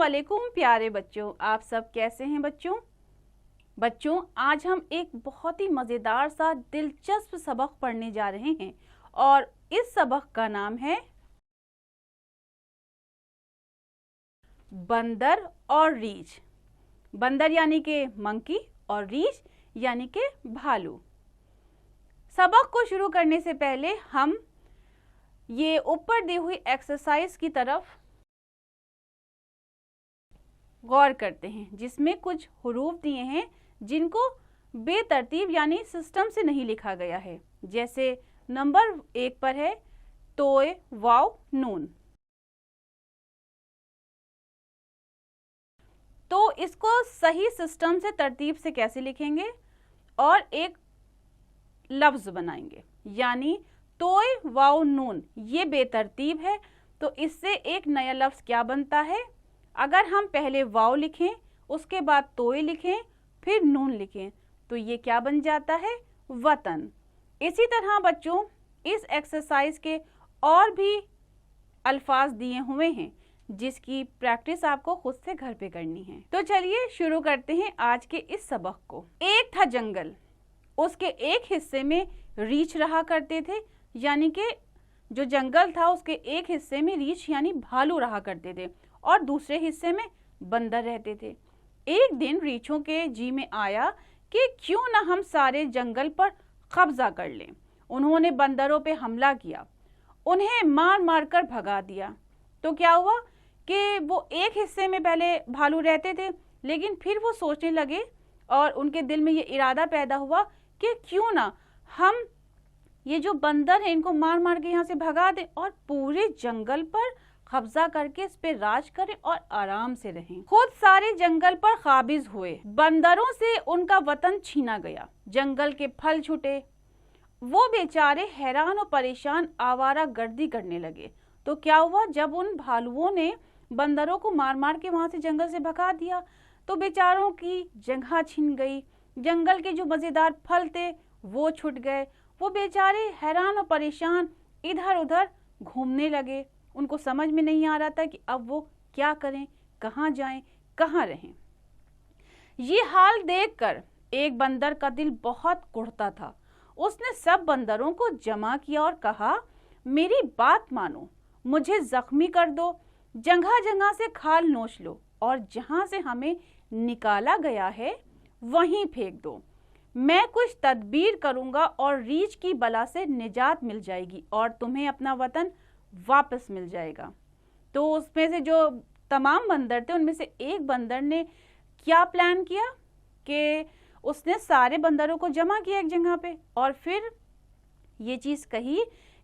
वालेकुम प्यारे बच्चों, आप सब कैसे हैं बच्चों आज हम एक बहुत ही मज़ेदार सा दिलचस्प सबक पढ़ने जा रहे हैं और इस सबक का नाम है बंदर और रीछ। बंदर यानी कि मंकी और रीछ यानी कि भालू। सबक को शुरू करने से पहले हम ये ऊपर दी हुई एक्सरसाइज की तरफ गौर करते हैं, जिसमें कुछ हुरूफ दिए हैं जिनको बेतरतीब यानी सिस्टम से नहीं लिखा गया है। जैसे नंबर 1 पर है तोय वाव नून, तो इसको सही सिस्टम से तरतीब से कैसे लिखेंगे और एक लफ्ज बनाएंगे। यानी तोय वाव नून ये बेतरतीब है, तो इससे एक नया लफ्ज क्या बनता है। अगर हम पहले वाव लिखें, उसके बाद तोय लिखें, फिर नून लिखें, तो ये क्या बन जाता है, वतन। इसी तरह बच्चों इस एक्सरसाइज के और भी अल्फाज दिए हुए हैं जिसकी प्रैक्टिस आपको खुद से घर पे करनी है। तो चलिए शुरू करते हैं आज के इस सबक को। एक था जंगल, उसके एक हिस्से में रीछ रहा करते थे, यानी कि जो जंगल था उसके एक हिस्से में रीछ यानी भालू रहा करते थे और दूसरे हिस्से में बंदर रहते थे। एक दिन रीछों के जी में आया कि क्यों ना हम सारे जंगल पर कब्जा कर लें। उन्होंने बंदरों पे हमला किया, उन्हें मार मार कर भगा दिया। तो क्या हुआ कि वो एक हिस्से में पहले भालू रहते थे, लेकिन फिर वो सोचने लगे और उनके दिल में ये इरादा पैदा हुआ कि क्यों ना हम ये जो बंदर है इनको मार मार के यहाँ से भगा दें और पूरे जंगल पर कब्जा करके इस पे राज करें और आराम से रहें। खुद सारे जंगल पर काबिज हुए, बंदरों से उनका वतन छीना गया, जंगल के फल छूटे। वो बेचारे हैरान और परेशान आवारा गर्दी करने लगे। तो क्या हुआ, जब उन भालुओं ने बंदरों को मार मार के वहां से जंगल से भगा दिया तो बेचारों की जगह छिन गई, जंगल के जो मजेदार फल थे वो छूट गए। वो बेचारे हैरान और परेशान इधर उधर घूमने लगे। उनको समझ में नहीं आ रहा था कि अब वो क्या करें, कहाँ जाएं, कहाँ रहें। ये हाल देखकर एक बंदर का दिल बहुत कुढ़ता था। उसने सब बंदरों को जमा किया और कहा, मेरी बात मानो, मुझे जख्मी कर दो, जगह जगह से खाल नोच लो और जहां से हमें निकाला गया है वहीं फेंक दो। मैं कुछ तदबीर करूंगा और रीछ की बला से निजात मिल जाएगी और तुम्हें अपना वतन वापस मिल जाएगा। तो उसमें से जो तमाम बंदर थे उनमें से एक बंदर ने क्या प्लान किया कि उसने सारे बंदरों को जमा किया एक जगह पे और फिर ये चीज़ कही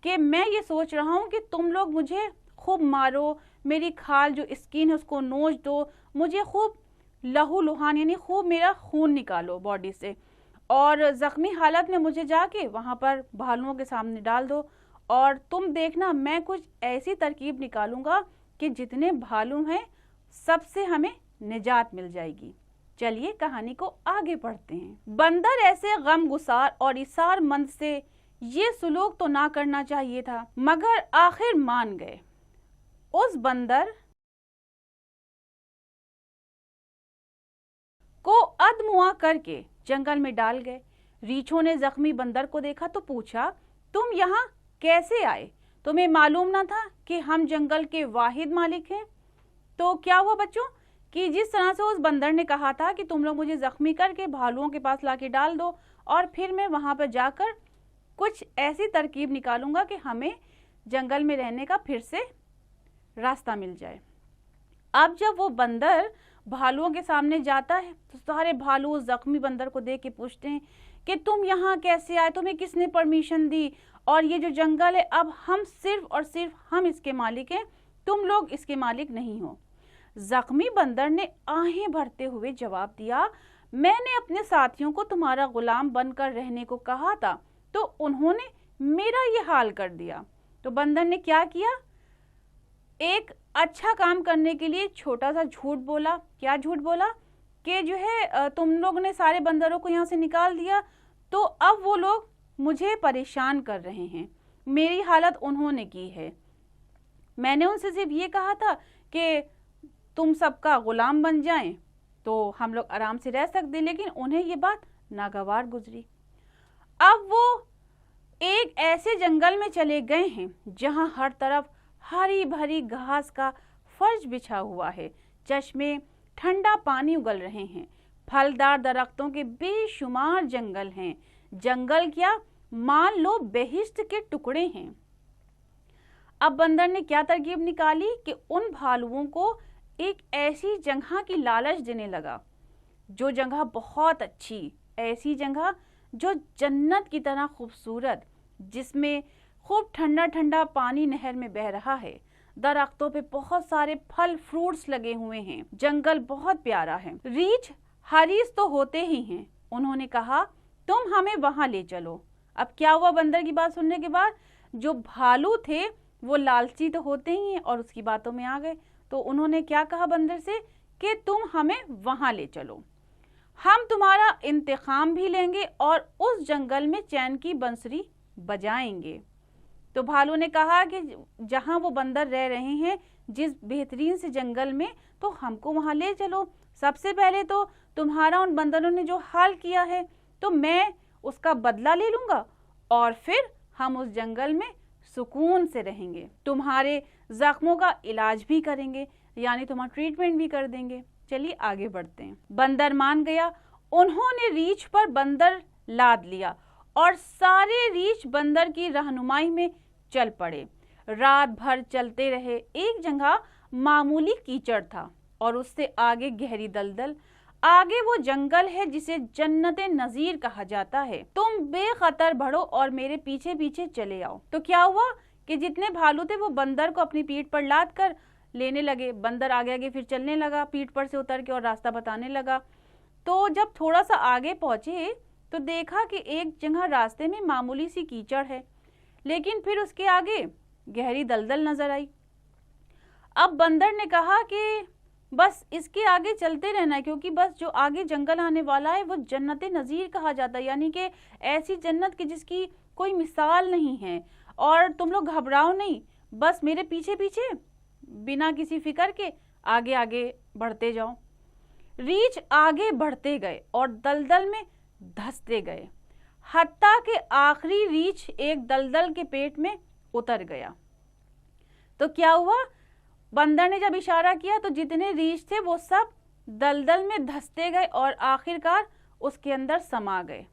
कि मैं ये सोच रहा हूँ कि तुम लोग मुझे खूब मारो, मेरी खाल जो स्किन है उसको नोच दो, मुझे खूब लहू लुहान यानी खूब मेरा खून निकालो बॉडी से और ज़ख्मी हालत में मुझे जाके वहाँ पर भालुओं के सामने डाल दो और तुम देखना मैं कुछ ऐसी तरकीब निकालूंगा कि जितने भालू हैं सबसे हमें निजात मिल जाएगी। चलिए कहानी को आगे पढ़ते हैं। बंदर ऐसे गम गुसार और इसार मंद से ये सुलूक तो ना करना चाहिए था, मगर आखिर मान गए। उस बंदर को अदमुआ करके जंगल में डाल गए। रीछों ने जख्मी बंदर को देखा तो पूछा, तुम यहाँ कैसे आए? तुम्हें मालूम ना था कि हम जंगल के वाहिद मालिक हैं? तो क्या हुआ बच्चों कि जिस तरह से उस बंदर ने कहा था कि तुम लोग मुझे जख्मी करके भालुओं के पास लाके डाल दो और फिर मैं वहां पर जाकर कुछ ऐसी तरकीब निकालूंगा कि हमें जंगल में रहने का फिर से रास्ता मिल जाए। अब जब वो बंदर भालुओं के सामने जाता है तो सारे भालू उस जख्मी बंदर को देख के पूछते हैं कि तुम यहाँ कैसे आए, तुम्हें किसने परमिशन दी, और ये जो जंगल है अब हम सिर्फ और सिर्फ हम इसके मालिक हैं, तुम लोग इसके मालिक नहीं हो। जख्मी बंदर ने आहें भरते हुए जवाब दिया, मैंने अपने साथियों को तुम्हारा गुलाम बनकर रहने को कहा था तो उन्होंने मेरा ये हाल कर दिया। तो बंदर ने क्या किया, एक अच्छा काम करने के लिए छोटा सा झूठ बोला। क्या झूठ बोला कि जो है तुम लोग ने सारे बंदरों को यहाँ से निकाल दिया तो अब वो लोग मुझे परेशान कर रहे हैं, मेरी हालत उन्होंने की है। मैंने उनसे सिर्फ ये कहा था कि तुम सबका गुलाम बन जाएं तो हम लोग आराम से रह सकते, लेकिन उन्हें ये बात नागवार गुजरी। अब वो एक ऐसे जंगल में चले गए हैं जहां हर तरफ हरी भरी घास का फर्श बिछा हुआ है, चश्मे ठंडा पानी उगल रहे हैं, फलदार दरख्तों के बेशुमार जंगल हैं। जंगल क्या, मान लो बेहिश्त के टुकड़े हैं। अब बंदर ने क्या तरकीब निकाली कि उन भालुओं को एक ऐसी जगह की लालच देने लगा, जो जगह बहुत अच्छी, ऐसी जगह जो जन्नत की तरह खूबसूरत, जिसमें खूब ठंडा ठंडा पानी नहर में बह रहा है, दरख्तों पे बहुत सारे फल फ्रूट्स लगे हुए हैं, जंगल बहुत प्यारा है। रीछ हरीस तो होते ही हैं। उन्होंने कहा तुम हमें वहां ले चलो। अब क्या हुआ, बंदर की बात सुनने के बाद जो भालू थे वो लालची तो होते ही हैं और उसकी बातों में आ गए। तो उन्होंने क्या कहा बंदर से कि तुम हमें वहां ले चलो, हम तुम्हारा इंतकाम भी लेंगे और उस जंगल में चैन की बंसरी बजाएंगे। तो भालू ने कहा कि जहां वो बंदर रह रहे हैं, जिस बेहतरीन से जंगल में, तो हमको वहां ले चलो। सबसे पहले तो तुम्हारा उन बंदरों ने जो हाल किया है तो मैं उसका बदला ले लूंगा और फिर हम उस जंगल में सुकून से रहेंगे, तुम्हारे जख्मों का इलाज भी करेंगे, यानी तुम्हारा ट्रीटमेंट भी कर देंगे। चलिए आगे बढ़ते हैं। बंदर मान गया। उन्होंने रीछ पर बंदर लाद लिया और सारे रीछ बंदर की रहनुमाई में चल पड़े। रात भर चलते रहे। एक जगह मामूली कीचड़ था और उससे आगे गहरी दलदल। आगे वो जंगल है जिसे जन्नते नजीर कहा जाता है। तुम बेखतर बढ़ो और मेरे पीछे पीछे चले आओ। तो क्या हुआ कि जितने भालू थे वो बंदर को अपनी पीठ पर लाद कर लेने लगे। बंदर आगे आगे फिर चलने लगा, पीठ पर से उतर के, और रास्ता बताने लगा। तो जब थोड़ा सा आगे पहुंचे तो देखा कि एक जगह रास्ते में मामूली सी कीचड़ है, लेकिन फिर उसके आगे गहरी दलदल नजर आई। अब बंदर ने कहा कि बस इसके आगे चलते रहना है, क्योंकि बस जो आगे जंगल आने वाला है वो जन्नत नज़ीर कहा जाता है, यानी कि ऐसी जन्नत की जिसकी कोई मिसाल नहीं है। और तुम लोग घबराओ नहीं, बस मेरे पीछे पीछे बिना किसी फिक्र के आगे आगे बढ़ते जाओ। रीछ आगे बढ़ते गए और दलदल में धंसते गए, हत्ता कि आखिरी रीछ एक दलदल के पेट में उतर गया। तो क्या हुआ, बंदर ने जब इशारा किया तो जितने रीछ थे वो सब दलदल में धंसते गए और आखिरकार उसके अंदर समा गए।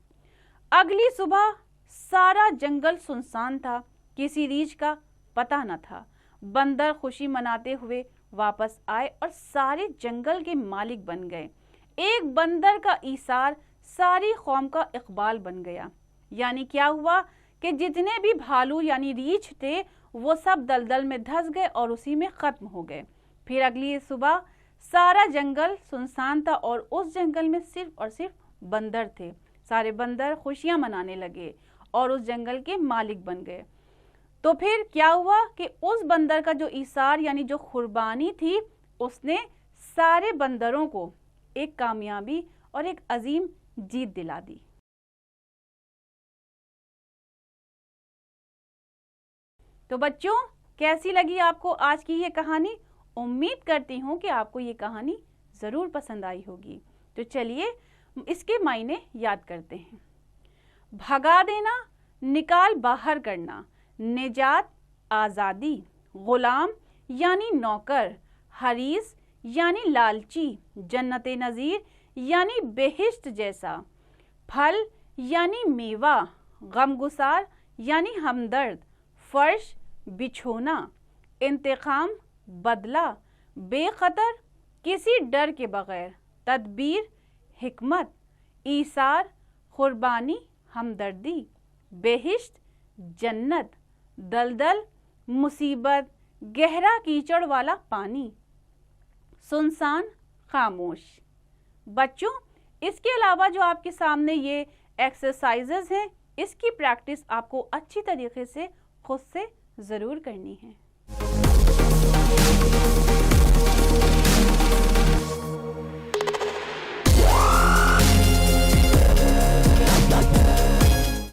अगली सुबह सारा जंगल सुनसान था, किसी रीछ का पता न था। बंदर खुशी मनाते हुए वापस आए और सारे जंगल के मालिक बन गए। एक बंदर का ईसार सारी कौम का इकबाल बन गया। यानी क्या हुआ कि जितने भी भालू यानी रीछ थे वो सब दलदल में धंस गए और उसी में खत्म हो गए। फिर अगली सुबह सारा जंगल सुनसान था और उस जंगल में सिर्फ और सिर्फ बंदर थे। सारे बंदर खुशियां मनाने लगे और उस जंगल के मालिक बन गए। तो फिर क्या हुआ कि उस बंदर का जो ईसार यानी जो कुर्बानी थी, उसने सारे बंदरों को एक कामयाबी और एक अजीम जीत दिला दी। तो बच्चों, कैसी लगी आपको आज की ये कहानी? उम्मीद करती हूँ कि आपको ये कहानी ज़रूर पसंद आई होगी। तो चलिए इसके मायने याद करते हैं। भगा देना, निकाल बाहर करना, निजात आज़ादी, गुलाम यानी नौकर, हरीस यानी लालची, जन्नते नज़ीर यानी बेहिश्त जैसा, फल यानी मेवा, गमगुसार यानी हमदर्द, फर्श बिछोना, इंतकाम बदला, बेखतर किसी डर के बगैर, तदबीर हिकमत, ईसार कुर्बानी हमदर्दी, बेहिश्त जन्नत, दलदल मुसीबत, गहरा कीचड़ वाला पानी, सुनसान खामोश। बच्चों, इसके अलावा जो आपके सामने ये एक्सरसाइजेज हैं, इसकी प्रैक्टिस आपको अच्छी तरीके से खुद से ज़रूर करनी है।